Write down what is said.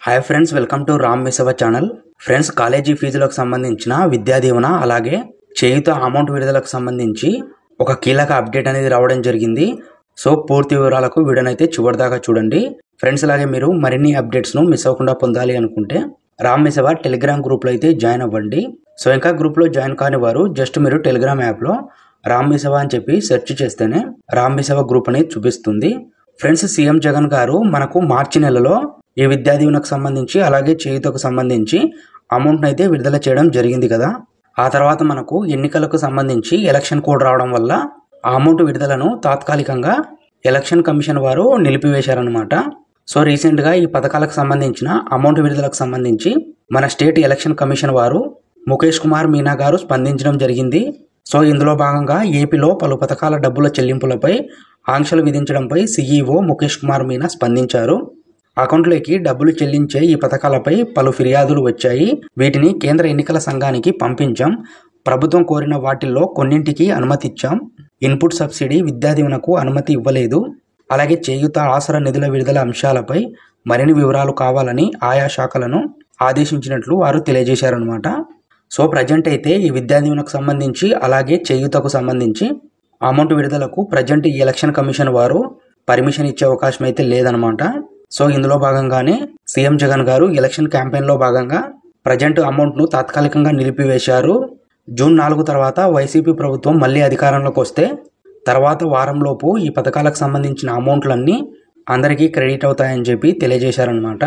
Hi friends, welcome to Ram మిసవ channel. Friends, college ఫీజులకు సంబంధించిన విద్యా దీవెన అలాగే చేయుత అమౌంట్ విడుదలకు సంబంధించి ఒక కీలక అప్డేట్ అనేది రావడం జరిగింది. సో పూర్తి వివరాలకు వీడియోనైతే చివరిదాకా చూడండి. ఫ్రెండ్స్, అలాగే మీరు మరిన్ని అప్డేట్స్ను మిస్ అవ్వకుండా పొందాలి అనుకుంటే రామ్ మిసవ టెలిగ్రామ్ గ్రూప్లో అయితే జాయిన్ అవ్వండి. సో ఇంకా గ్రూప్లో జాయిన్ కాని వారు జస్ట్ మీరు టెలిగ్రామ్ యాప్లో రామ్ మిసవ అని చెప్పి సెర్చ్ చేస్తేనే రామ్ మిసవ గ్రూప్ అనేది చూపిస్తుంది. ఫ్రెండ్స్, సీఎం జగన్ గారు మనకు మార్చి నెలలో ఈ విద్యా దీవెనకు సంబంధించి అలాగే చేయుతకు సంబంధించి అమౌంట్ని అయితే విడుదల చేయడం జరిగింది కదా. ఆ తర్వాత మనకు ఎన్నికలకు సంబంధించి ఎలక్షన్ కోడ్ రావడం వల్ల ఆ అమౌంట్ విడుదలను తాత్కాలికంగా ఎలక్షన్ కమిషన్ వారు నిలిపివేశారనమాట. సో రీసెంట్గా ఈ పథకాలకు సంబంధించిన అమౌంట్ విడుదలకు సంబంధించి మన స్టేట్ ఎలక్షన్ కమిషన్ వారు ముఖేష్ కుమార్ మీనా గారు స్పందించడం జరిగింది. సో ఇందులో భాగంగా ఏపీలో పలు పథకాల డబ్బుల చెల్లింపులపై ఆంక్షలు విధించడంపై సీఈఓ ముఖేష్ కుమార్ మీనా స్పందించారు. అకౌంట్లోకి డబ్బులు చెల్లించే ఈ పథకాలపై పలు ఫిర్యాదులు వచ్చాయి. వీటిని కేంద్ర ఎన్నికల సంఘానికి పంపించాం. ప్రభుత్వం కోరిన వాటిల్లో కొన్నింటికి అనుమతి ఇచ్చాం. ఇన్పుట్ సబ్సిడీ, విద్యా దీవెనకు అనుమతి ఇవ్వలేదు. అలాగే చేయుత, ఆసరా నిధుల విడుదల అంశాలపై మరిన్ని వివరాలు కావాలని ఆయా శాఖలను ఆదేశించినట్లు వారు తెలియజేశారనమాట. సో ప్రజెంట్ అయితే ఈ విద్యా దీవెనకు సంబంధించి అలాగే చేయుతకు సంబంధించి అమౌంట్ విడుదలకు ప్రజెంట్ ఈ ఎలక్షన్ కమిషన్ వారు పర్మిషన్ ఇచ్చే అవకాశం అయితే లేదనమాట. సో ఇందులో భాగంగానే సీఎం జగన్ గారు ఎలక్షన్ క్యాంపెయిన్లో భాగంగా ప్రజెంట్ అమౌంట్ను తాత్కాలికంగా నిలిపివేశారు. జూన్ 4 తర్వాత వైసీపీ ప్రభుత్వం మళ్ళీ అధికారంలోకి వస్తే తర్వాత వారంలోపు ఈ పథకాలకు సంబంధించిన అమౌంట్లన్నీ అందరికీ క్రెడిట్ అవుతాయని చెప్పి తెలియజేశారనమాట.